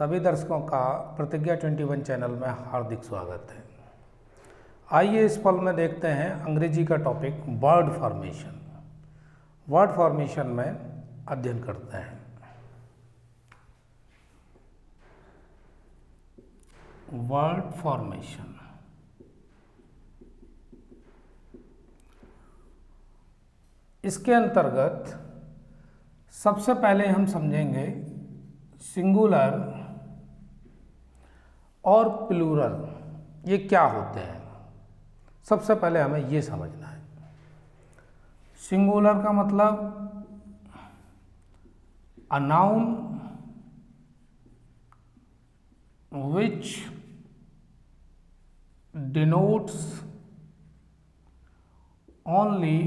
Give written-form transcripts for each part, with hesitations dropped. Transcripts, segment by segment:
सभी दर्शकों का प्रतिज्ञा 21 चैनल में हार्दिक स्वागत है। आइए इस पल में देखते हैं अंग्रेजी का topic word formation. Word formation में अध्ययन करते हैं। वर्ड फॉर्मेशन इसके अंतर्गत सबसे पहले हम समझेंगे सिंगुलर और प्लूरल ये क्या होते हैं। सबसे पहले हमें ये समझना है। सिंगुलर का मतलब a noun which denotes only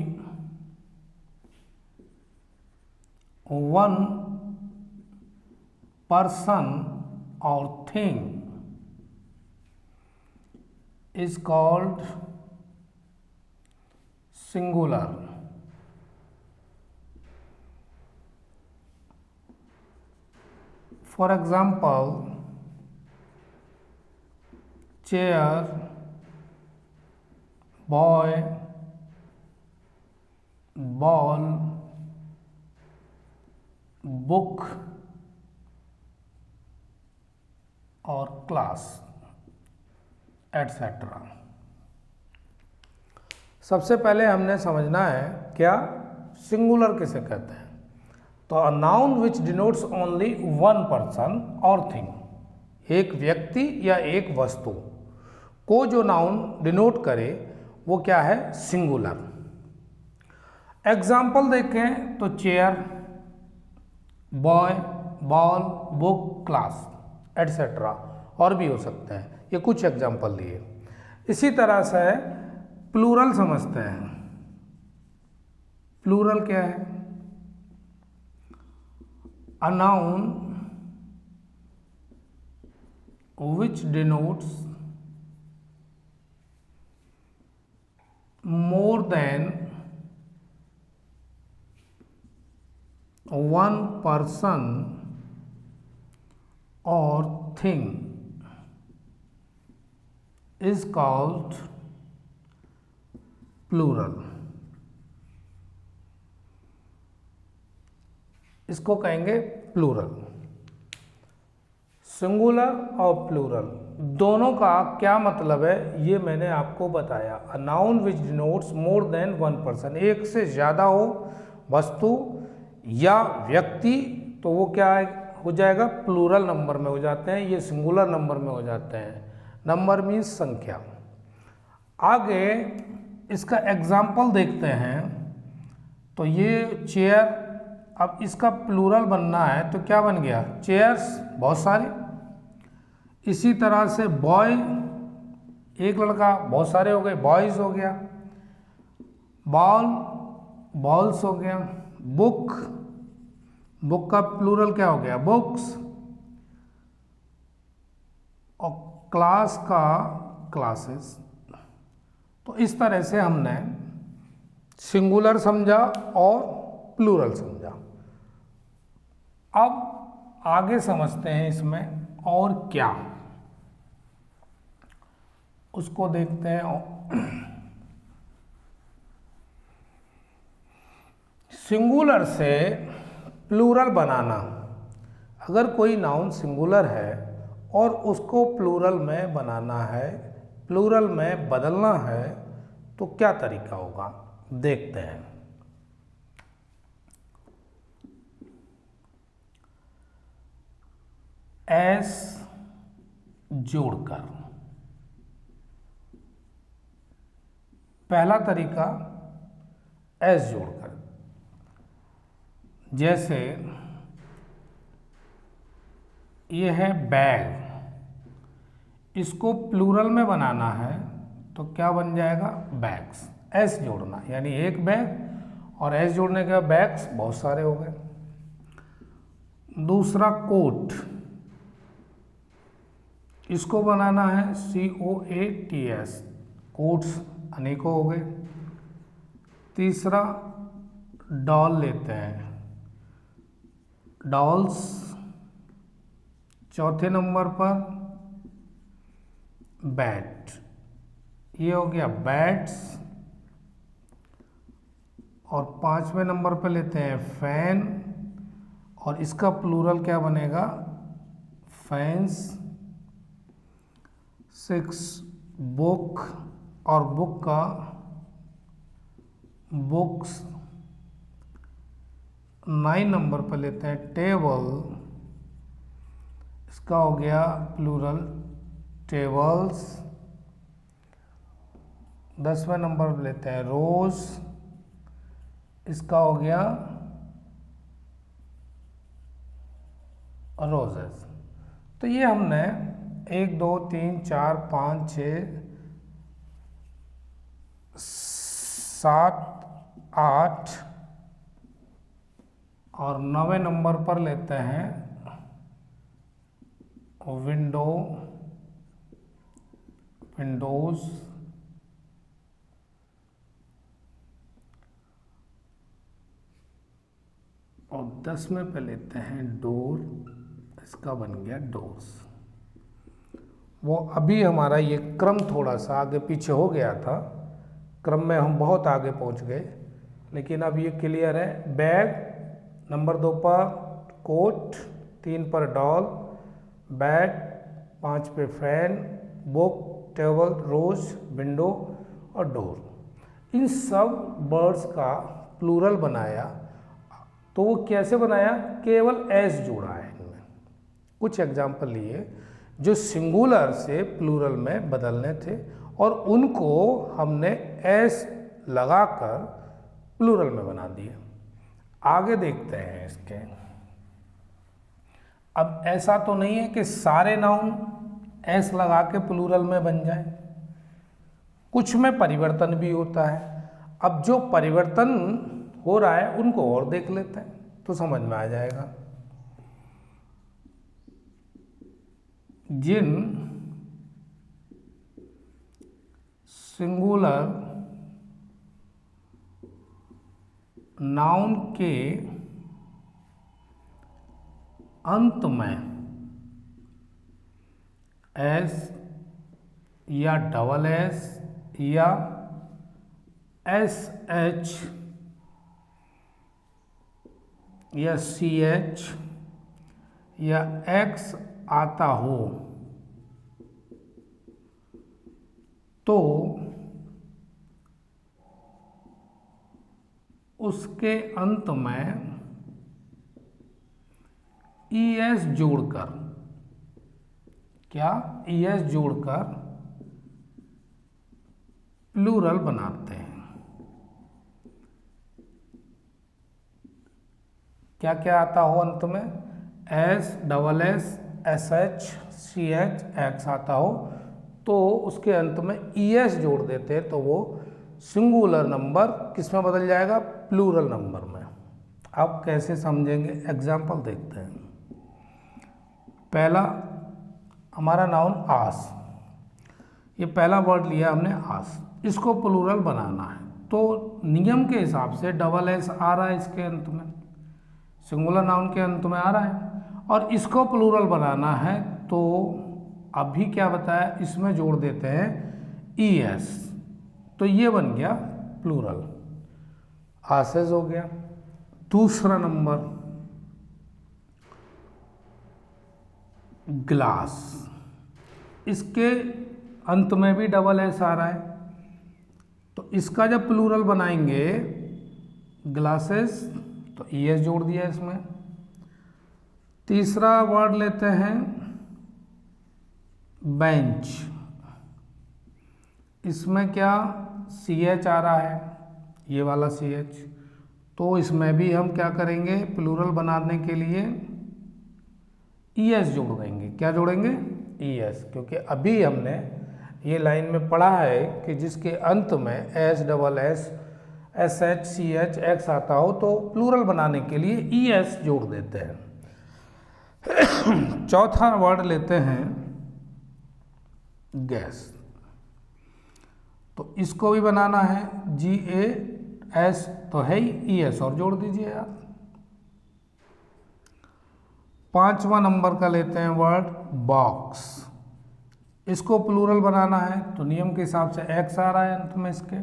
one person or thing is called singular. For example, chair, boy, ball, book और क्लास एटसेट्रा। सबसे पहले हमने समझना है क्या सिंगुलर किसे कहते हैं। तो a noun which denotes only one person और थिंग, एक व्यक्ति या एक वस्तु को जो नाउन डिनोट करे वो क्या है, सिंगुलर। एग्जाम्पल देखें तो chair, boy, ball, book, class etcetera और भी हो सकते हैं। ये कुछ एग्जाम्पल दिए। इसी तरह से प्लूरल समझते हैं। प्लूरल क्या है? A noun which denotes more than one person or thing is called plural। इसको कहेंगे प्लूरल। सिंगुलर और प्लूरल दोनों का क्या मतलब है ये मैंने आपको बताया। A noun which denotes more than one person, एक से ज़्यादा हो वस्तु या व्यक्ति तो वो क्या हो जाएगा, प्लूरल नंबर में हो जाते हैं। ये सिंगुलर नंबर में हो जाते हैं। नंबर मीन्स संख्या। आगे इसका एग्जाम्पल देखते हैं। तो ये चेयर, अब इसका प्लूरल बनना है तो क्या बन गया, चेयर्स बहुत सारे। इसी तरह से बॉय, एक लड़का, बहुत सारे हो गए, बॉयज हो गया। बॉल, बॉल्स हो गया। बुक, बुक का प्लूरल क्या हो गया, बुक्स। और क्लास का क्लासेस। तो इस तरह से हमने सिंगुलर समझा और प्लूरल समझा। अब आगे समझते हैं इसमें और क्या, उसको देखते हैं। सिंगुलर से प्लूरल बनाना। अगर कोई नाउन सिंगुलर है और उसको प्लूरल में बनाना है, प्लूरल में बदलना है तो क्या तरीका होगा, देखते हैं। एस जोड़कर, पहला तरीका एस जोड़कर। जैसे ये है बैग, इसको प्लूरल में बनाना है तो क्या बन जाएगा, बैग्स। एस जोड़ना यानी एक बैग और एस जोड़ने के बाद बैग्स बहुत सारे हो गए। दूसरा कोट, इसको बनाना है COATS, कोट्स अनेकों हो गए। तीसरा डॉल लेते हैं, डॉल्स चौथे नंबर पर बैट, ये हो गया बैट्स। और पांचवें नंबर पर लेते हैं फैन, और इसका प्लूरल क्या बनेगा, फैंस। 6 बुक, और बुक का बुक्स। 9 नंबर पर लेते हैं टेबल, इसका हो गया प्लूरल टेबल्स। 10वें नंबर पर लेते हैं रोज, इसका हो गया रोजेस। तो ये हमने 1 2 3 4 5 6 7 8 और 9वें नंबर पर लेते हैं विंडो, विंडोज। और 10वें पे लेते हैं डोर, इसका बन गया डोर्स। वो अभी हमारा ये क्रम थोड़ा सा आगे पीछे हो गया था, क्रम में हम बहुत आगे पहुंच गए, लेकिन अब ये क्लियर है। बैग नंबर 2 पर कोट, 3 पर डॉल, बैट 5 पे फैन, बुक, टेबल, रोज, विंडो और डोर। इन सब वर्ड्स का प्लूरल बनाया, तो वो कैसे बनाया, केवल एस जोड़ा है इनमें। कुछ एग्जाम्पल लिए जो सिंगुलर से प्लूरल में बदलने थे, और उनको हमने एस लगाकर प्लूरल में बना दिया। आगे देखते हैं इसके। अब ऐसा तो नहीं है कि सारे नाउन एस लगा के प्लूरल में बन जाए, कुछ में परिवर्तन भी होता है। अब जो परिवर्तन हो रहा है उनको और देख लेते हैं तो समझ में आ जाएगा। जिन सिंगुलर नाउन के अंत में एस या डबल एस या एस एच या सी एच या एक्स आता हो, तो उसके अंत में ES जोड़कर, क्या ES जोड़कर प्लूरल बनाते हैं। क्या क्या आता हो अंत में, S, double S, S H, C H, X आता हो, तो उसके अंत में ES जोड़ देते हैं, तो वो सिंगुलर नंबर किस में बदल जाएगा, प्लूरल नंबर में। अब कैसे समझेंगे, एग्जाम्पल देखते हैं। पहला हमारा नाउन आस, ये पहला वर्ड लिया हमने आस, इसको प्लूरल बनाना है, तो नियम के हिसाब से डबल एस आ रहा है इसके अंत में, सिंगुलर नाउन के अंत में आ रहा है, और इसको प्लूरल बनाना है, तो अभी क्या बताया, इसमें जोड़ देते हैं ES, तो ये बन गया प्लूरल, आसेस हो गया। दूसरा नंबर ग्लास, इसके अंत में भी डबल एस आ रहा है, तो इसका जब प्लूरल बनाएंगे ग्लासेस, तो ES जोड़ दिया इसमें। तीसरा वर्ड लेते हैं बेंच, इसमें क्या CH आ रहा है, ये वाला CH, तो इसमें भी हम क्या करेंगे, प्लूरल बनाने के लिए ES जोड़ देंगे। क्या जोड़ेंगे, ES, क्योंकि अभी हमने ये लाइन में पढ़ा है कि जिसके अंत में S, double S, S H, C H, X आता हो, तो प्लूरल बनाने के लिए ES जोड़ देते हैं। चौथा वर्ड लेते हैं गैस, तो इसको भी बनाना है, GAS तो है ही, ES और जोड़ दीजिए यार। 5वां नंबर का लेते हैं वर्ड बॉक्स। इसको प्लूरल बनाना है तो नियम के हिसाब से एक्स आ रहा है अंत में इसके,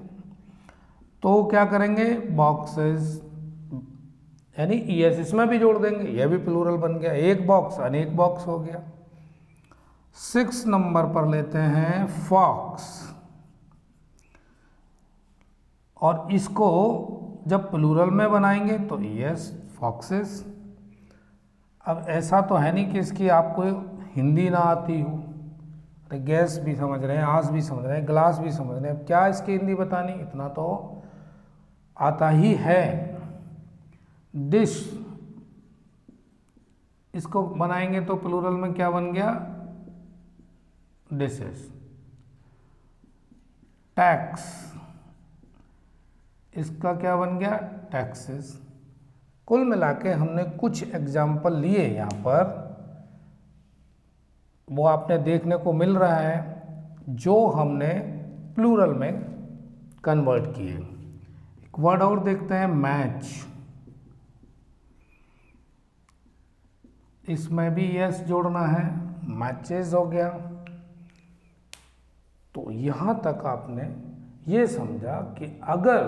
तो क्या करेंगे बॉक्सेस यानी ईएस इसमें भी जोड़ देंगे, यह भी प्लूरल बन गया, एक बॉक्स अनेक बॉक्स हो गया। 6 नंबर पर लेते हैं फॉक्स, और इसको जब प्लूरल में बनाएंगे तो ईएस फॉक्सेस। अब ऐसा तो है नहीं कि इसकी आपको हिंदी ना आती हो, गैस भी समझ रहे हैं, आस भी समझ रहे हैं, ग्लास भी समझ रहे हैं, अब क्या इसकी हिंदी बतानी, इतना तो आता ही है। डिश, इसको बनाएंगे तो प्लूरल में क्या बन गया डिशेस। टैक्स, इसका क्या बन गया टैक्सेस। कुल मिला के हमने कुछ एग्जाम्पल लिए यहाँ पर, वो आपने देखने को मिल रहा है जो हमने प्लूरल में कन्वर्ट किए। एक वर्ड और देखते हैं मैच, इसमें भी यस जोड़ना है, मैचेस हो गया। तो यहाँ तक आपने ये समझा कि अगर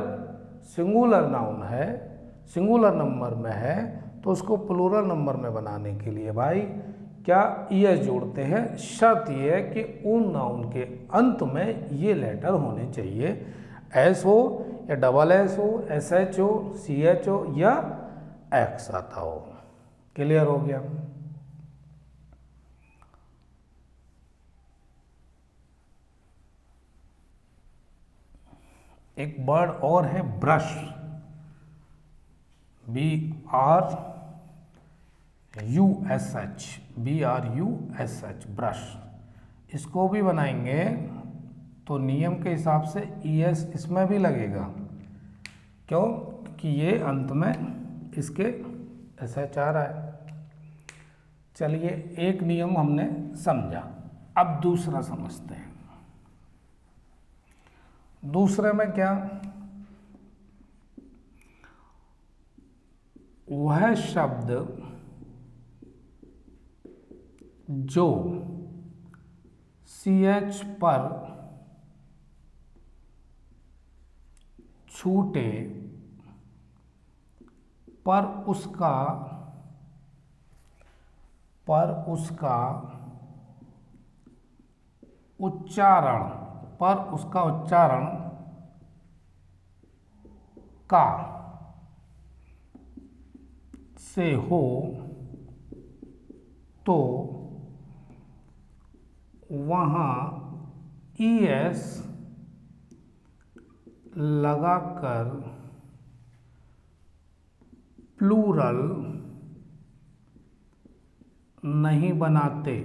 सिंगुलर नाउन है, सिंगुलर नंबर में है, तो उसको प्लूरल नंबर में बनाने के लिए भाई क्या ईएस जोड़ते हैं। शर्त यह है कि उन नाउन के अंत में ये लेटर होने चाहिए, एस हो या डबल एस हो, एस एच हो, सी एच हो या एक्स आता हो। क्लियर हो गया। एक वर्ड और है ब्रश, BRUSH, ब्रश। इसको भी बनाएंगे तो नियम के हिसाब से ES इसमें भी लगेगा, क्यों कि ये अंत में इसके SH आ रहा है। चलिए एक नियम हमने समझा, अब दूसरा समझते हैं। दूसरे में क्या, वह शब्द जो CH पर छूटे पर उसका उच्चारण का से हो तो वहाँ ES लगाकर प्लूरल नहीं बनाते,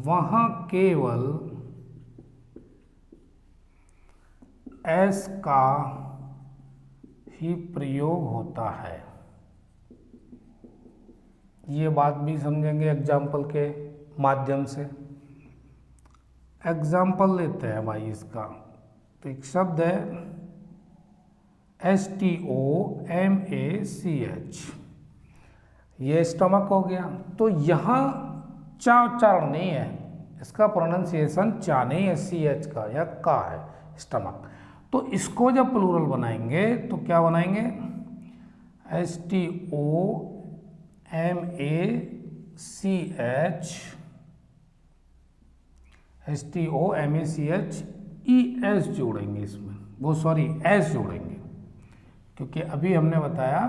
वहाँ केवल एस का ही प्रयोग होता है। ये बात भी समझेंगे एग्जाम्पल के माध्यम से। एग्जाम्पल लेते हैं भाई इसका, तो एक शब्द है STOMACH, ये स्टमक हो गया। तो यहाँ चा उच्चारण नहीं है, इसका प्रोनाउंसिएशन चा नहीं है, CH का या का है, स्टमक। तो इसको जब प्लूरल बनाएंगे तो क्या बनाएंगे STOMACH ES जोड़ेंगे इसमें, वो सॉरी एस जोड़ेंगे, क्योंकि अभी हमने बताया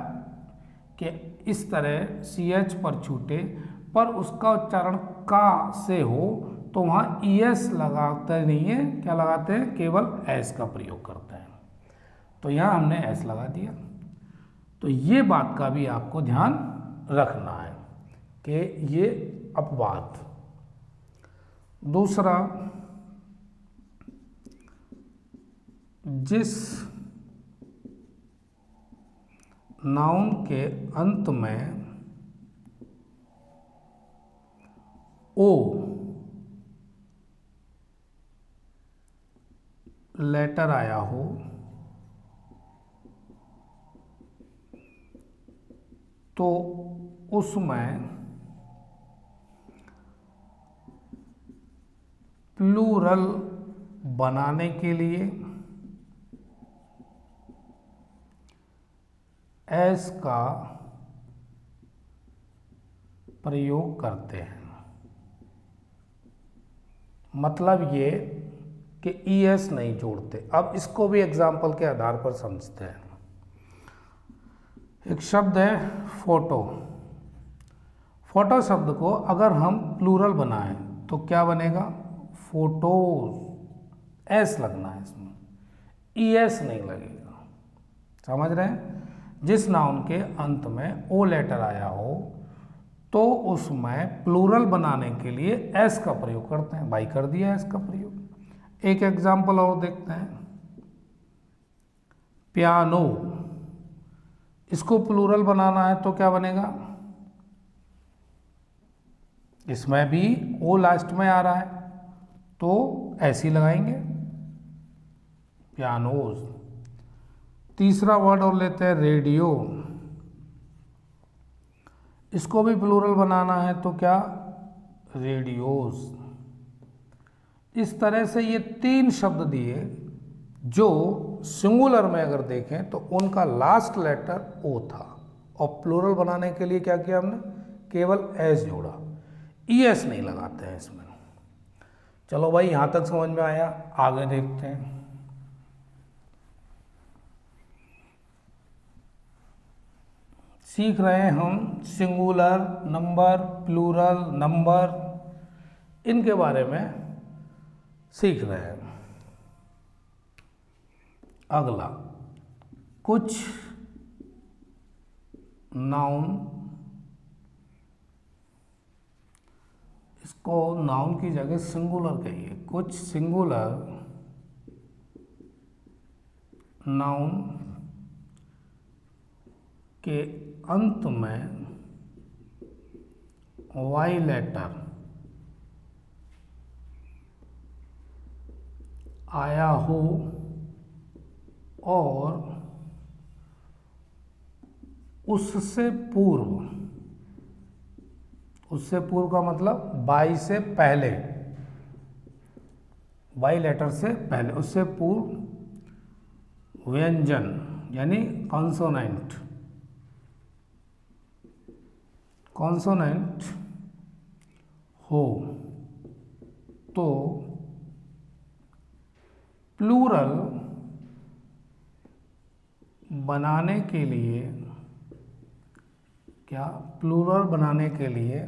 कि इस तरह CH पर छूटे पर उसका उच्चारण का से हो तो वहाँ ES लगाते नहीं है, क्या लगाते हैं, केवल एस का प्रयोग करते हैं। तो यहाँ हमने एस लगा दिया। तो ये बात का भी आपको ध्यान रखना है कि ये अपवाद। दूसरा, जिस नाउन के अंत में ओ लेटर आया हो तो उसमें प्लूरल बनाने के लिए एस का प्रयोग करते हैं। मतलब ये कि ईएस नहीं जोड़ते। अब इसको भी एग्जाम्पल के आधार पर समझते हैं। एक शब्द है फोटो। फोटो शब्द को अगर हम प्लूरल बनाएं तो क्या बनेगा? फोटोज। एस लगना है इसमें, ईएस नहीं लगेगा। समझ रहे हैं? जिस नाउन के अंत में ओ लेटर आया हो तो उसमें प्लूरल बनाने के लिए एस का प्रयोग करते हैं। भाई कर दिया एस का प्रयोग। एक एग्जाम्पल और देखते हैं। पियानो, इसको प्लूरल बनाना है तो क्या बनेगा? इसमें भी ओ लास्ट में आ रहा है तो ऐसे ही लगाएंगे, पियानोज। तीसरा वर्ड और लेते हैं रेडियो। इसको भी प्लूरल बनाना है तो क्या? रेडियोज। इस तरह से ये 3 शब्द दिए जो सिंगुलर में अगर देखें तो उनका लास्ट लेटर ओ था, और प्लूरल बनाने के लिए क्या किया हमने? केवल एस जोड़ा, ईएस नहीं लगाते हैं इसमें। चलो भाई, यहां तक समझ में आया। आगे देखते हैं। सीख रहे हैं हम सिंगुलर नंबर, प्लूरल नंबर, इनके बारे में सीख रहे हैं। अगला, कुछ नाउन, इसको नाउन की जगह सिंगुलर कहिए। कुछ सिंगुलर नाउन के अंत में वाई लेटर आया हो और उससे पूर्व का मतलब बाई से पहले, वाई लेटर से पहले, उससे पूर्व व्यंजन यानी कॉन्सोनेंट हो तो प्लूरल बनाने के लिए क्या? प्लूरल बनाने के लिए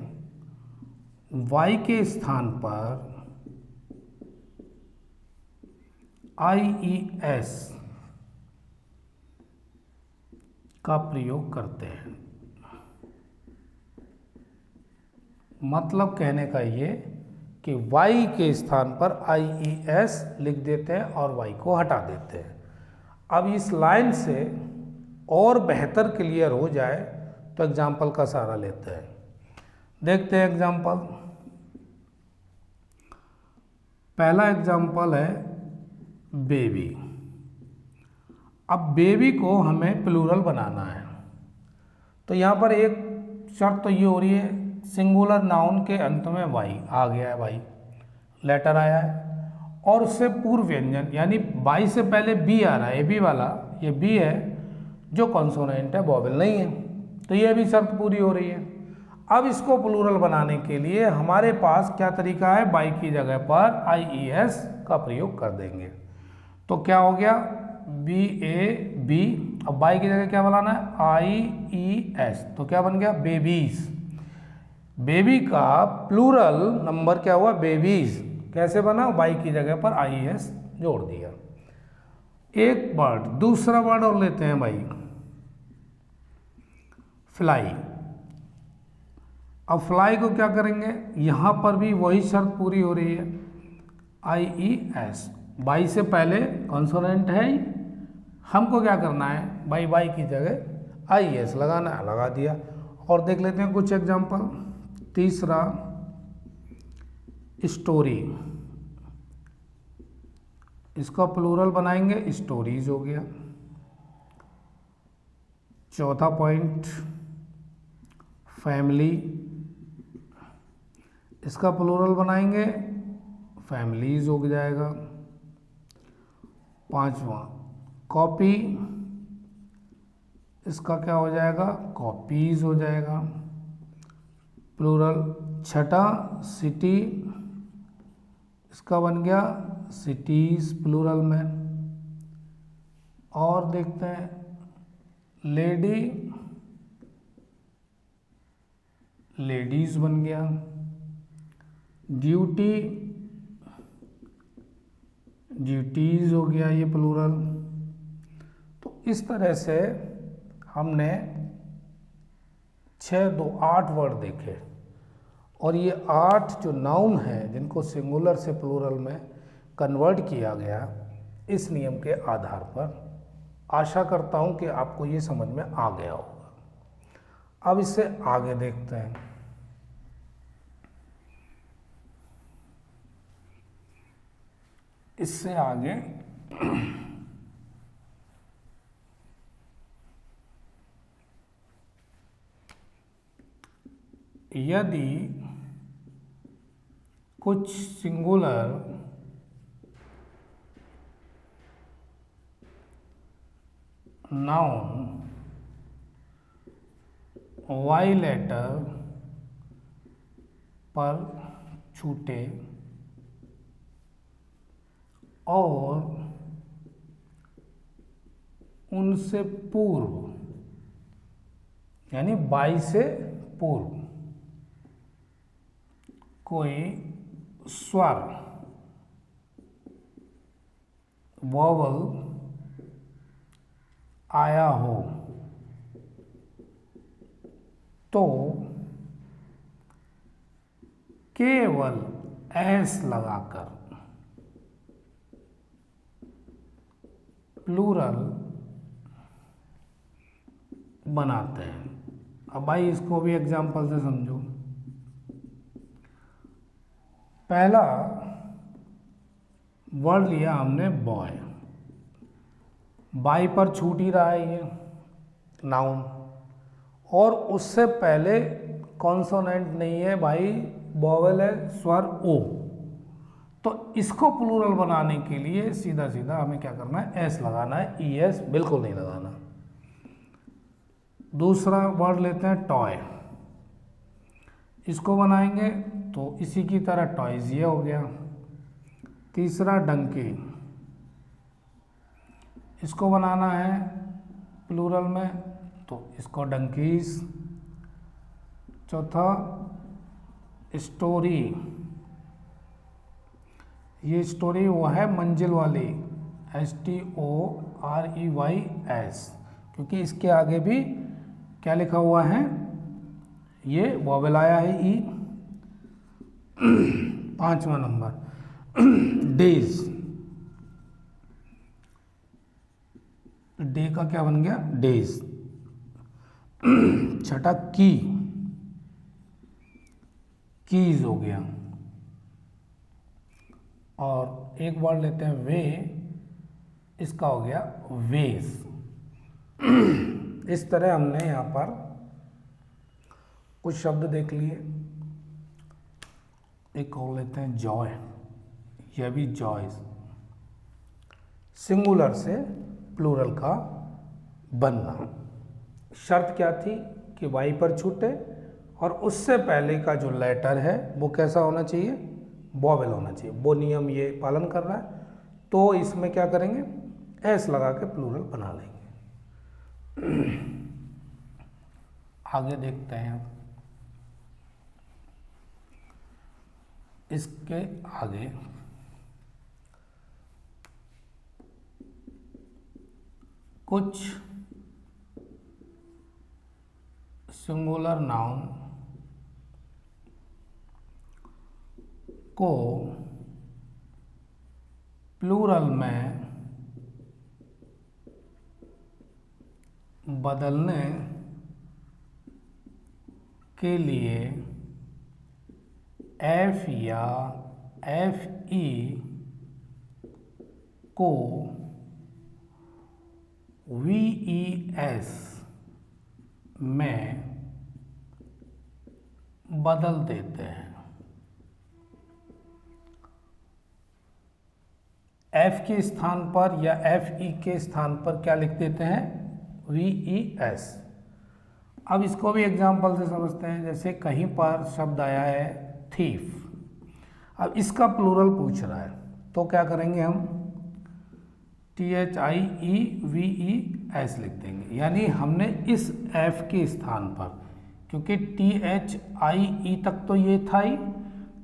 वाई के स्थान पर IES का प्रयोग करते हैं। मतलब कहने का ये कि y के स्थान पर IES लिख देते हैं और y को हटा देते हैं। अब इस लाइन से और बेहतर क्लियर हो जाए तो एग्जाम्पल का सहारा लेते हैं। देखते हैं एग्जाम्पल। पहला एग्जाम्पल है बेबी। अब बेबी को हमें प्लूरल बनाना है तो यहाँ पर एक शर्त तो ये हो रही है, सिंगुलर नाउन के अंत में वाई आ गया है, वाई लेटर आया है, और उससे पूर्व व्यंजन यानी वाई से पहले बी आ रहा है, बी वाला ये बी है जो कॉन्सोनेंट है, वोवेल नहीं है, तो ये भी शर्त पूरी हो रही है। अब इसको प्लूरल बनाने के लिए हमारे पास क्या तरीका है? बाई की जगह पर IES का प्रयोग कर देंगे तो क्या हो गया? BAB। अब बाई की जगह क्या बनाना है? IES, तो क्या बन गया? बेबीज। बेबी का प्लूरल नंबर क्या हुआ? बेबीज। कैसे बना? बाई की जगह पर IES जोड़ दिया। एक वर्ड, दूसरा वर्ड और लेते हैं भाई, फ्लाई। अब फ्लाई को क्या करेंगे? यहां पर भी वही शर्त पूरी हो रही है, IES। बाई से पहले कॉन्सोनेंट है ही, हमको क्या करना है? बाई की जगह IES लगाना है, लगा दिया। और देख लेते हैं कुछ एग्जांपल। तीसरा, स्टोरी। इसका प्लूरल बनाएंगे, स्टोरीज हो गया। चौथा पॉइंट, फैमिली, इसका प्लूरल बनाएंगे फैमिलीज हो जाएगा। पांचवा कॉपी, इसका क्या हो जाएगा, कॉपीज हो जाएगा प्लूरल। छठा सिटी, इसका बन गया सिटीज प्लूरल में। और देखते हैं लेडी, लेडीज बन गया। ड्यूटी, ड्यूटीज हो गया ये प्लूरल। तो इस तरह से हमने 6 2 8 वर्ड देखे, और ये 8 जो नाउन है जिनको सिंगुलर से प्लूरल में कन्वर्ट किया गया इस नियम के आधार पर। आशा करता हूँ कि आपको ये समझ में आ गया होगा। अब इससे आगे देखते हैं। इससे आगे यदि कुछ सिंगुलर नाउन वाई लेटर पर छूटे और उनसे पूर्व, यानी बाई से पूर्व कोई स्वर वोवल आया हो तो केवल एस लगाकर प्लूरल बनाते हैं। अब भाई इसको भी एग्जाम्पल से समझो। पहला वर्ड लिया हमने बॉय, बाई पर छूट ही रहा है ये नाउन, और उससे पहले कॉन्सोनेंट नहीं है भाई, वोवेल है, स्वर ओ। तो इसको प्लूरल बनाने के लिए सीधा सीधा हमें क्या करना है, एस लगाना है, ई एस बिल्कुल नहीं लगाना। दूसरा वर्ड लेते हैं टॉय, इसको बनाएंगे तो इसी की तरह टॉयज ये हो गया। तीसरा डंकी, इसको बनाना है प्लूरल में तो इसको डंकीज। चौथा स्टोरी, ये स्टोरी वो है मंजिल वाली, STOREYS, क्योंकि इसके आगे भी क्या लिखा हुआ है, ये वोवेल आया है ई। पांचवा नंबर डेज, डे का क्या बन गया, डेज। छठा की, कीज हो गया। और एक वर्ड लेते हैं वे, इसका हो गया वेज। इस तरह हमने यहाँ पर कुछ शब्द देख लिए। एक और लेते हैं जॉय, यह भी जॉयज, सिंगुलर से प्लूरल का बनना। शर्त क्या थी कि वाई पर छूटे और उससे पहले का जो लेटर है वो कैसा होना चाहिए, वोवेल होना चाहिए। वो नियम ये पालन कर रहा है, तो इसमें क्या करेंगे, एस लगा के प्लूरल बना लेंगे। आगे देखते हैं। इसके आगे कुछ सिंगुलर नाउन को प्लूरल में बदलने के लिए एफ या एफ ई को वी ई एस में बदल देते हैं। एफ के स्थान पर या एफ ई के स्थान पर क्या लिख देते हैं, वी ई एस। अब इसको भी एग्जाम्पल से समझते हैं। जैसे कहीं पर शब्द आया है थीफ, अब इसका प्लूरल पूछ रहा है तो क्या करेंगे हम, THIEVES लिख देंगे। यानी हमने इस एफ के स्थान पर, क्योंकि THIE तक तो ये था ही,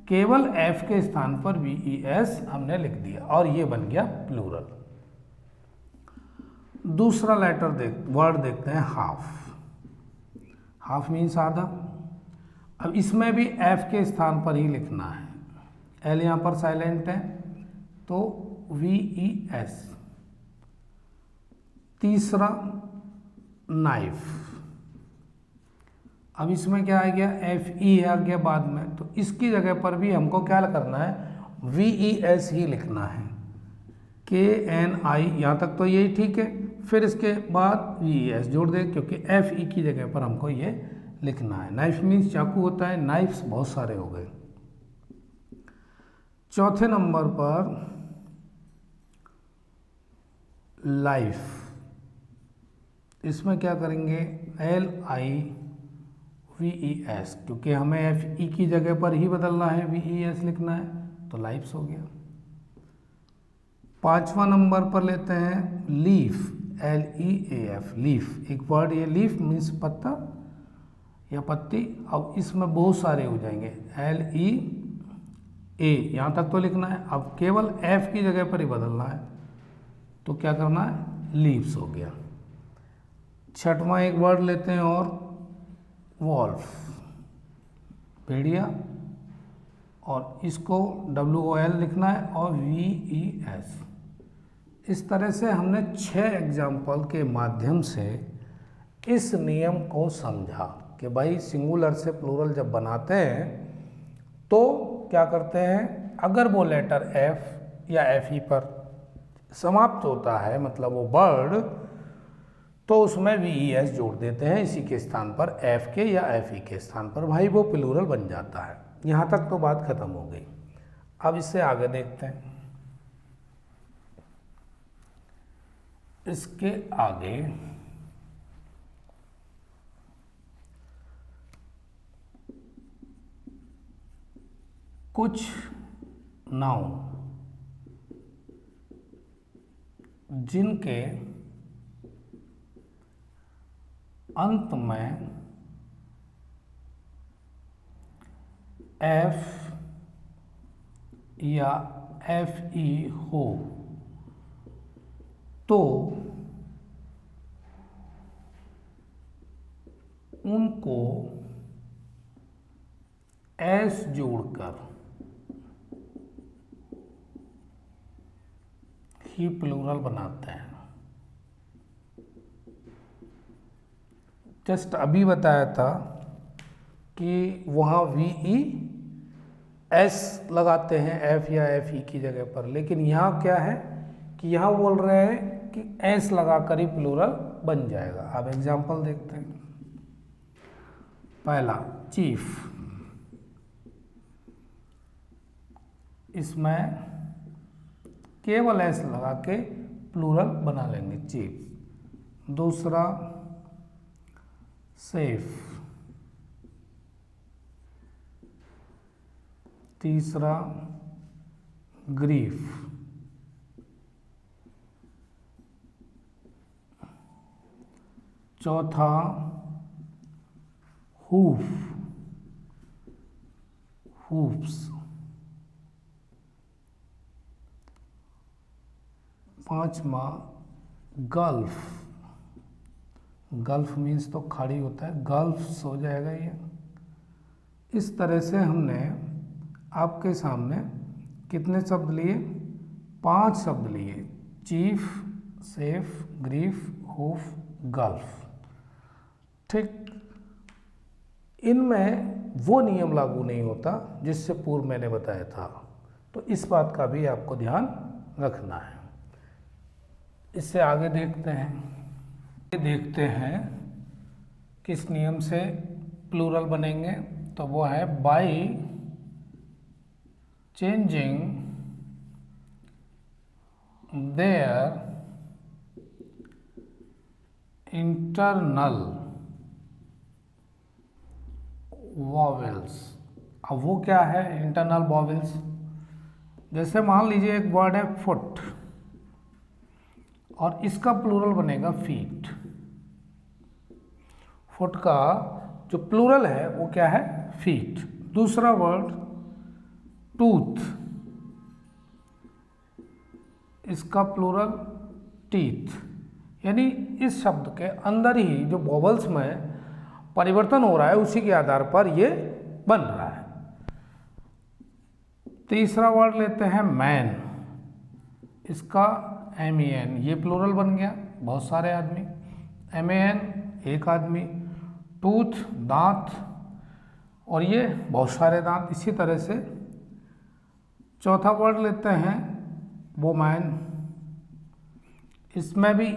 केवल एफ के स्थान पर VES हमने लिख दिया और ये बन गया प्लूरल। दूसरा वर्ड देखते हैं हाफ। हाफ मीन्स आधा। अब इसमें भी एफ के स्थान पर ही लिखना है, एल यहाँ पर साइलेंट है तो VES। तीसरा नाइफ, अब इसमें क्या आ गया, FE आ गया बाद में, तो इसकी जगह पर भी हमको क्या करना है, VES ही लिखना है। KNI यहाँ तक तो यही ठीक है, फिर इसके बाद VES जोड़ दे, क्योंकि FE की जगह पर हमको ये लिखना है। नाइफ मीन्स चाकू होता है, नाइफ्स बहुत सारे हो गए। चौथे नंबर पर लाइफ, इसमें क्या करेंगे, LIVES, क्योंकि हमें FE की जगह पर ही बदलना है, VES लिखना है, तो लाइफ्स हो गया। पांचवा नंबर पर लेते हैं लीफ, LEAF, लीफ। एक वर्ड ये लीफ मीन्स पत्ता या पत्ती। अब इसमें बहुत सारे हो जाएंगे, LEA यहाँ तक तो लिखना है, अब केवल F की जगह पर ही बदलना है, तो क्या करना है, लीव्स हो गया। छठवां एक वर्ड लेते हैं और वॉल्फ, भेड़िया, और इसको WOL लिखना है और VES। इस तरह से हमने 6 एग्जाम्पल के माध्यम से इस नियम को समझा कि भाई सिंगुलर से प्लूरल जब बनाते हैं तो क्या करते हैं, अगर वो लेटर F या FE पर समाप्त होता है, मतलब वो वर्ड, तो उसमें VES जोड़ देते हैं इसी के स्थान पर, F के या FE के स्थान पर, भाई वो प्लूरल बन जाता है। यहाँ तक तो बात खत्म हो गई। अब इससे आगे देखते हैं। इसके आगे कुछ नाउन जिनके अंत में F या FE हो तो उनको S जोड़कर ही प्लूरल बनाते हैं। जस्ट अभी बताया था कि वहाँ VES लगाते हैं F या FE की जगह पर, लेकिन यहाँ क्या है कि यहाँ बोल रहे हैं कि S लगाकर ही प्लूरल बन जाएगा। अब एग्जाम्पल देखते हैं। पहला चीफ, इसमें केवल S लगा के प्लूरल बना लेंगे, चीफ। दूसरा सेफ, तीसरा ग्रीफ, चौथा हूफ, हूफ्स, पांचवा गल्फ, गल्फ मीन्स तो खाड़ी होता है, गल्फ्स हो जाएगा ये। इस तरह से हमने आपके सामने कितने शब्द लिए, 5 शब्द लिए, chief, safe, grief, hoof, gulf. ठीक, इनमें वो नियम लागू नहीं होता जिससे पूर्व मैंने बताया था, तो इस बात का भी आपको ध्यान रखना है। इससे आगे देखते हैं किस नियम से प्लूरल बनेंगे। तो वो है by changing their internal vowels. अब वो क्या है इंटरनल वॉवेल्स? जैसे मान लीजिए एक वर्ड है फुट और इसका प्लूरल बनेगा फीट। फुट का जो प्लूरल है वो क्या है? फीट। दूसरा वर्ड टूथ, इसका प्लूरल टीथ। यानी इस शब्द के अंदर ही जो वॉवल्स में परिवर्तन हो रहा है उसी के आधार पर ये बन रहा है। तीसरा वर्ड लेते हैं मैन, इसका MEN, ये प्लूरल बन गया, बहुत सारे आदमी। MAN एक आदमी, टूथ दांत, और ये बहुत सारे दांत। इसी तरह से चौथा वर्ड लेते हैं वुमेन, इसमें भी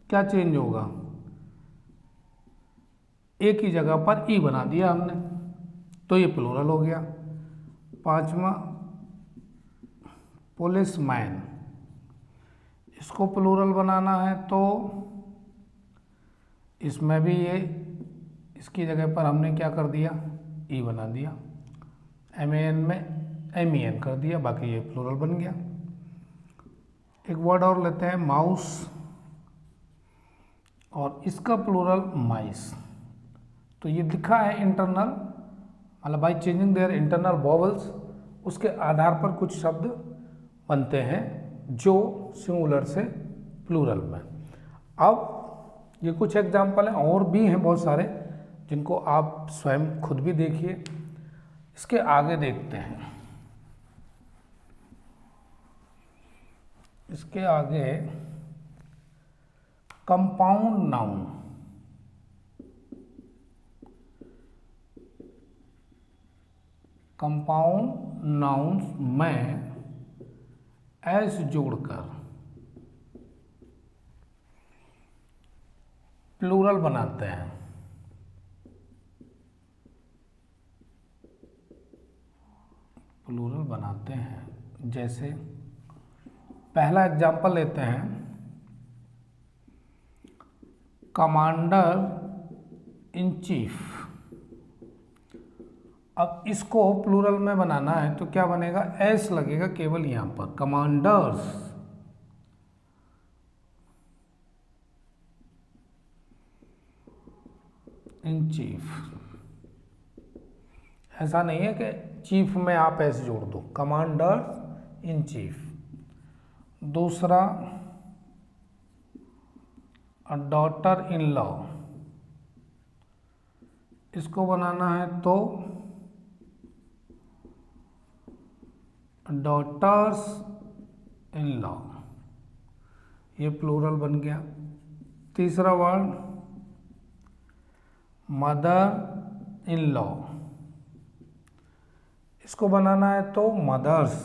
क्या चेंज होगा? एक ही जगह पर ई बना दिया हमने, तो ये प्लूरल हो गया। पांचवा पुलिसमैन, इसको प्लूरल बनाना है तो इसमें भी ये इसकी जगह पर हमने क्या कर दिया? ई बना दिया। MAN में MEN कर दिया, बाकी ये प्लूरल बन गया। एक वर्ड और लेते हैं माउस, और इसका प्लूरल माइस। तो ये लिखा है इंटरनल, मतलब by changing their internal vowels, उसके आधार पर कुछ शब्द बनते हैं जो सिंगुलर से प्लूरल में। अब ये कुछ एग्जाम्पल हैं, और भी हैं बहुत सारे जिनको आप स्वयं खुद भी देखिए। इसके आगे देखते हैं, इसके आगे कंपाउंड नाउन। कंपाउंड नाउन्स में एस जोड़कर प्लूरल बनाते हैं। प्लूरल बनाते हैं, जैसे पहला एग्जाम्पल लेते हैं, कमांडर इन चीफ। अब इसको प्लूरल में बनाना है तो क्या बनेगा? एस लगेगा केवल यहां पर, कमांडर्स इन चीफ। ऐसा नहीं है कि चीफ में आप एस जोड़ दो, कमांडर इन चीफ। दूसरा डॉटर इन लॉ, इसको बनाना है तो डॉटर्स इन लॉ, ये प्लूरल बन गया। तीसरा वर्ड मदर इन लॉ, इसको बनाना है तो मदर्स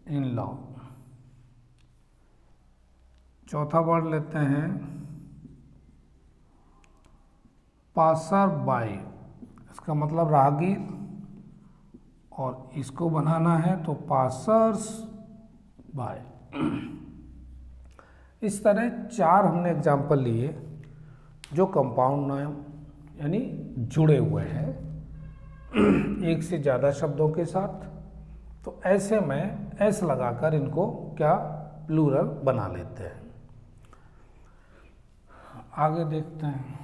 इन लॉ। चौथा वर्ड लेते हैं पासर बाय, इसका मतलब राहगीर, और इसको बनाना है तो पासर्स बाय। इस तरह चार हमने एग्जाम्पल लिए जो कंपाउंड नाउन यानी जुड़े हुए हैं एक से ज़्यादा शब्दों के साथ। तो ऐसे में एस लगाकर इनको क्या प्लूरल बना लेते हैं। आगे देखते हैं,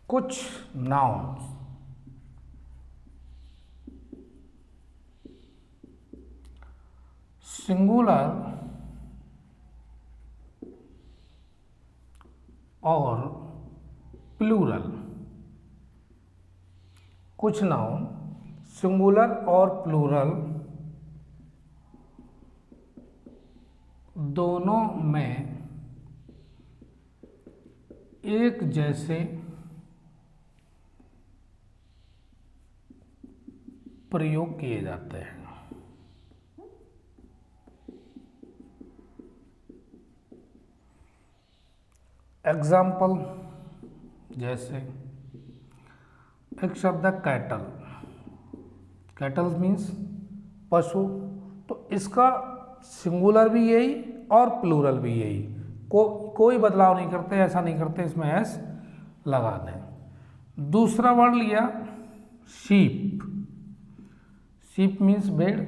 कुछ नाउन्स सिंगुलर और प्लूरल। कुछ नाउन सिंगुलर और प्लूरल दोनों में एक जैसे प्रयोग किए जाते हैं। एग्जाम्पल, जैसे एक शब्द है कैटल। कैटल मीन्स पशु, तो इसका सिंगुलर भी यही और प्लूरल भी यही, कोई बदलाव नहीं करते, ऐसा नहीं करते इसमें एस लगा दें। दूसरा वर्ड लिया शीप। शीप मीन्स भेड़,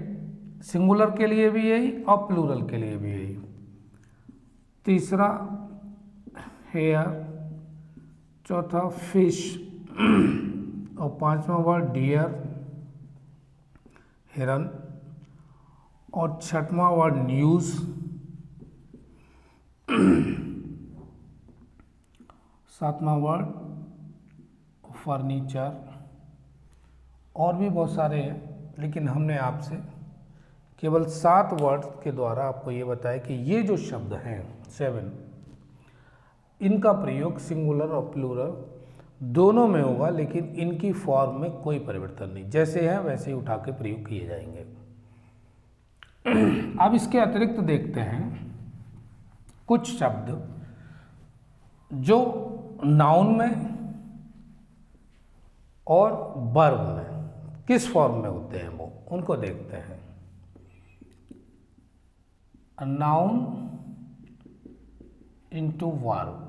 सिंगुलर के लिए भी यही और प्लूरल के लिए भी यही। तीसरा हेयर, चौथा फिश और पांचवा वर्ड डियर, हिरन, और छठवां वर्ड न्यूज़, सातवां वर्ड फर्नीचर, और भी बहुत सारे हैं, लेकिन हमने आपसे केवल 7 वर्ड के द्वारा आपको ये बताया कि ये जो शब्द हैं 7, इनका प्रयोग सिंगुलर और प्लूरल दोनों में होगा, लेकिन इनकी फॉर्म में कोई परिवर्तन नहीं, जैसे हैं वैसे ही उठा के प्रयोग किए जाएंगे। अब इसके अतिरिक्त देखते हैं कुछ शब्द जो नाउन में और वर्ब में किस फॉर्म में होते हैं, वो उनको देखते हैं। Noun into verb.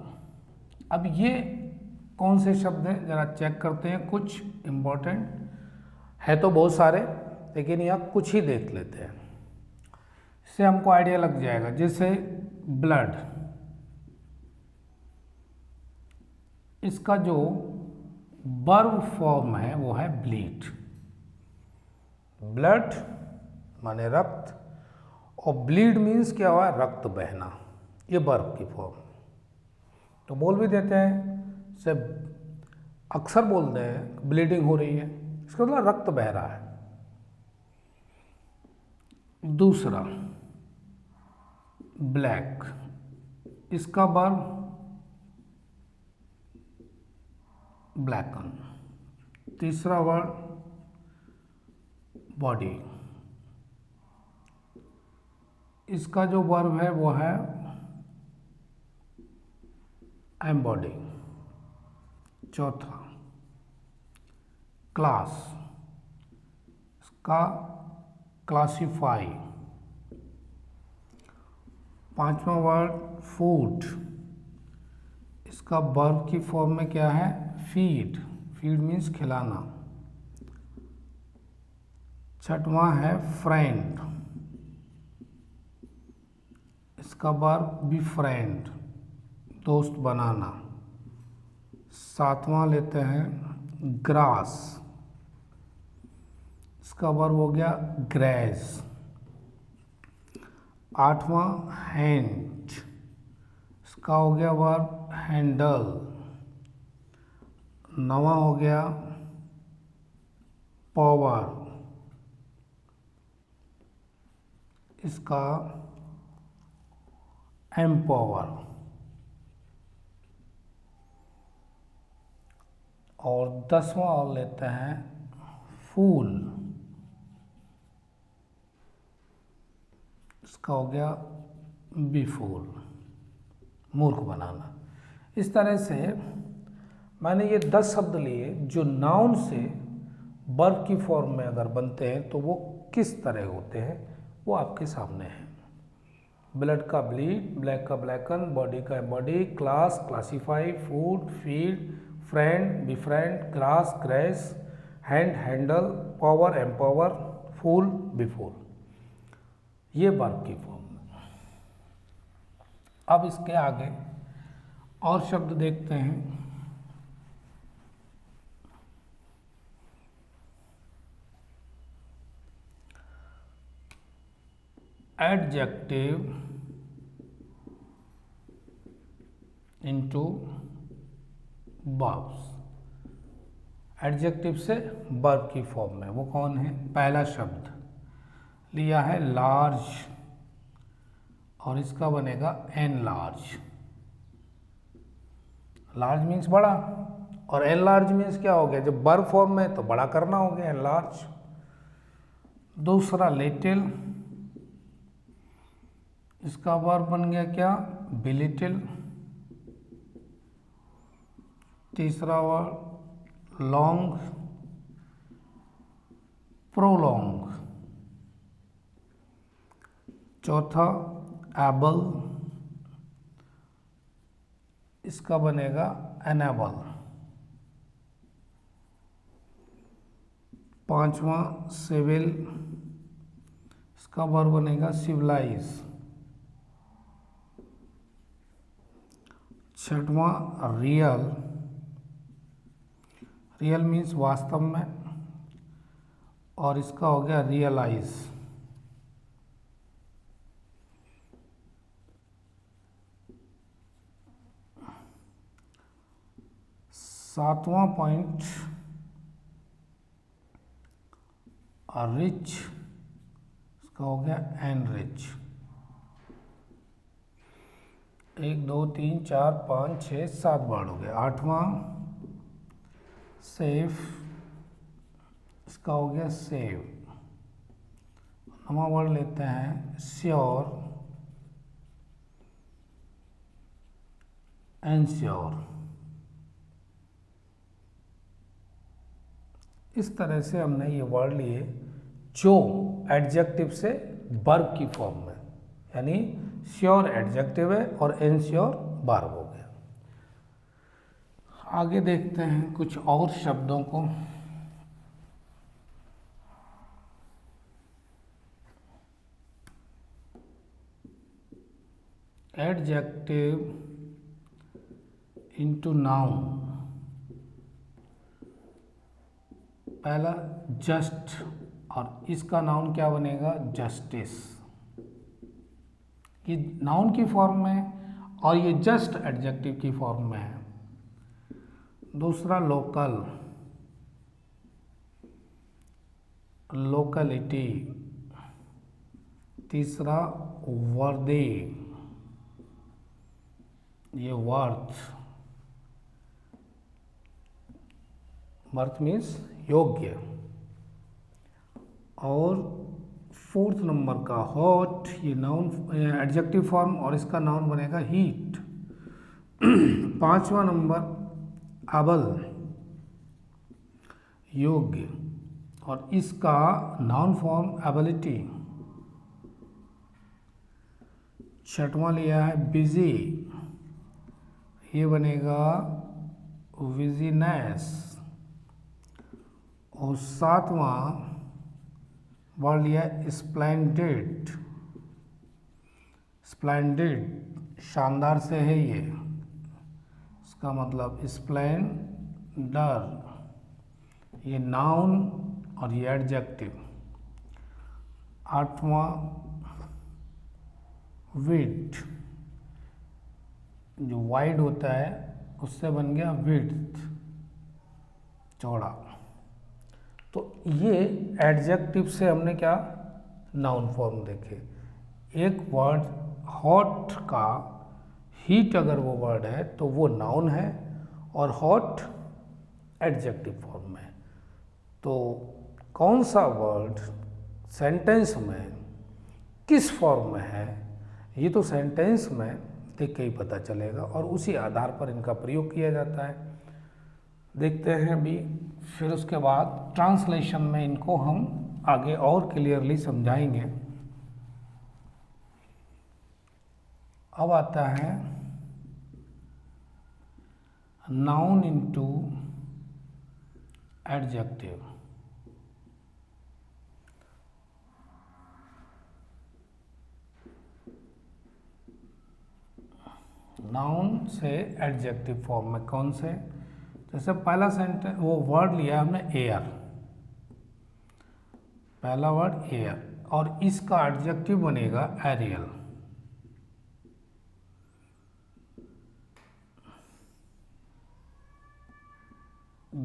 अब ये कौन से शब्द हैं जरा चेक करते हैं, कुछ इंपॉर्टेंट है तो बहुत सारे, लेकिन यहाँ कुछ ही देख लेते हैं, इससे हमको आइडिया लग जाएगा। जैसे ब्लड, इसका जो वर्ब फॉर्म है वो है ब्लीड। ब्लड माने रक्त, और ब्लीड मीन्स क्या हुआ, रक्त बहना, ये वर्ब की फॉर्म। तो बोल भी देते हैं, से अक्सर बोलते हैं ब्लीडिंग हो रही है, इसका मतलब रक्त बह रहा है। दूसरा ब्लैक, इसका वर्ब ब्लैकन। तीसरा वर्ड बॉडी, इसका जो वर्ब है वो है एम्बॉडी। चौथा क्लास, इसका क्लासीफाई। पांचवा वर्ड फूड, इसका वर्ब की फॉर्म में क्या है, फीड। फीड मीन्स खिलाना। छठवां है फ्रेंड, इसका वर्ब बी फ्रेंड, दोस्त बनाना। सातवां लेते हैं ग्रास, इसका वर्ब हो गया ग्रेस। आठवां हैंड, इसका हो गया वर्ब हैंडल। नवा हो गया पावर, इसका एम्पावर। और 10वां और लेते हैं फूल, इसका हो गया बी फूल, मूर्ख बनाना। इस तरह से मैंने ये 10 शब्द लिए जो नाउन से वर्ब की फॉर्म में अगर बनते हैं तो वो किस तरह होते हैं वो आपके सामने है। ब्लड का ब्लीड, ब्लैक का ब्लैकन, बॉडी का body, class classify, food feed, friend befriend, grass graze, hand handle, power empower, fool befool, ये वर्ब की फॉर्म में। अब इसके आगे और शब्द देखते हैं। Adjective into verbs. एडजेक्टिव से वर्ब की फॉर्म में वो कौन है, पहला शब्द लिया है लार्ज, और इसका बनेगा एन लार्ज। लार्ज मीन्स बड़ा, और एन लार्ज मीन्स क्या हो गया, जब वर्ब फॉर्म में तो बड़ा करना हो गया एन लार्ज। दूसरा लिटिल, इसका वर्ब बन गया क्या, बिलिटिल। तीसरा वर्ड लॉन्ग, प्रोलॉन्ग। चौथा एबल, इसका बनेगा एनेबल। पांचवा सिविल, इसका वर्ब बनेगा सिविलाइज। छठवां रियल, रियल मीन्स वास्तव में, और इसका हो गया रियलाइज। सातवां पॉइंट रिच, इसका हो गया एनरिच। 1 2 3 4 5 6 7 वर्ड हो गया। आठवां सेफ, इसका हो गया सेव। नवा वर्ड लेते हैं श्योर, एनश्योर। इस तरह से हमने ये वर्ड लिए जो एडजेक्टिव से वर्ब की फॉर्म में, यानी श्योर एडजेक्टिव है और एनश्योर वर्ब हो गया। आगे देखते हैं कुछ और शब्दों को। Adjective into noun. पहला जस्ट, और इसका नाउन क्या बनेगा जस्टिस। ये नाउन की फॉर्म में और ये जस्ट एडजेक्टिव की फॉर्म में है। दूसरा लोकल, लोकलिटी। तीसरा वर्दी, ये वर्थ, वर्थ मीन्स योग्य। और फोर्थ नंबर का हॉट, ये नाउन एडजेक्टिव फॉर्म और इसका नाउन बनेगा हीट। पांचवा नंबर अबल, योग्य, और इसका नाउन फॉर्म एबिलिटी। छठवां लिया है बिजी, ये बनेगा बिजीनेस। और सातवां वर्ड लिया स्प्लेंडेड, स्प्लेंडेड शानदार से है ये, इसका मतलब स्प्लेंडर, ये नाउन और ये एडजेक्टिव। आठवां विड्थ, जो वाइड होता है उससे बन गया विड्थ, चौड़ा। तो ये एडजेक्टिव से हमने क्या नाउन फॉर्म देखे। एक वर्ड हॉट का हीट अगर वो वर्ड है तो वो नाउन है और हॉट एडजेक्टिव फॉर्म में। तो कौन सा वर्ड सेंटेंस में किस फॉर्म में है ये तो सेंटेंस में देख के ही पता चलेगा और उसी आधार पर इनका प्रयोग किया जाता है। देखते हैं अभी, फिर उसके बाद ट्रांसलेशन में इनको हम आगे और क्लियरली समझाएंगे। अब आता है नाउन इनटू एडजेक्टिव। नाउन से एडजेक्टिव फॉर्म में कौन से, जैसे पहला सेंटेंस वो वर्ड लिया हमने एयर, पहला वर्ड एयर और इसका एडजेक्टिव बनेगा एरियल।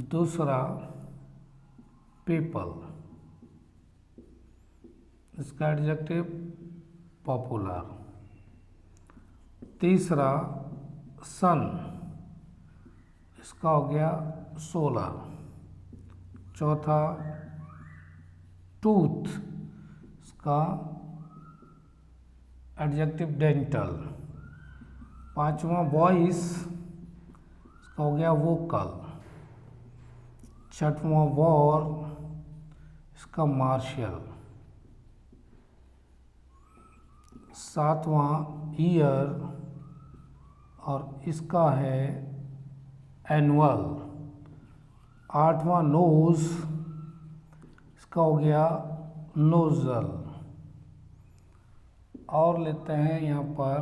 दूसरा पीपल, इसका एडजेक्टिव पॉपुलर। तीसरा सन, इसका हो गया सोलर। चौथा टूथ, इसका एडजेक्टिव डेंटल। पांचवा वॉइस, इसका हो गया वोकल। छठवां वॉर, इसका मार्शल। सातवां ईयर और इसका है एनुअल। आठवां नोज, इसका हो गया नोजल। और लेते हैं यहाँ पर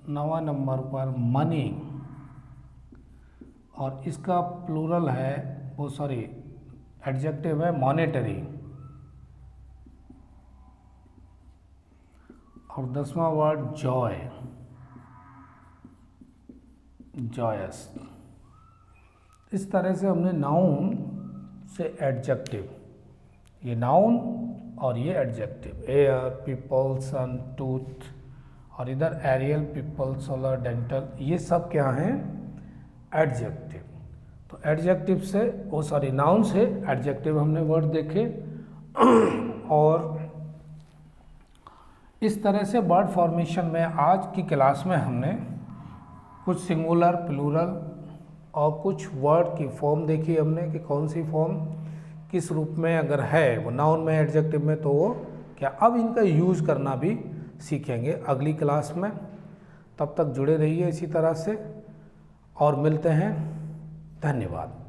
9वां नंबर पर मनी, और इसका प्लूरल है, वो सॉरी एडजेक्टिव है मॉनेटरी। और 10वां वर्ड जॉय, जॉयस। इस तरह से हमने नाउन से एडजेक्टिव, ये नाउन और ये एडजेक्टिव, एयर, पीपल, सन, टूथ, और इधर एरियल, पीपल, सोलर, डेंटल, ये सब क्या हैं? एडजेक्टिव। तो एडजेक्टिव से, वो सॉरी नाउन से एडजेक्टिव हमने वर्ड देखे। और इस तरह से वर्ड फॉर्मेशन में आज की क्लास में हमने कुछ सिंगुलर, प्लूरल और कुछ वर्ड की फॉर्म देखी हमने कि कौन सी फॉर्म किस रूप में अगर है वो नाउन में, एडजेक्टिव में, तो वो क्या। अब इनका यूज़ करना भी सीखेंगे अगली क्लास में। तब तक जुड़े रहिए इसी तरह से और मिलते हैं। धन्यवाद।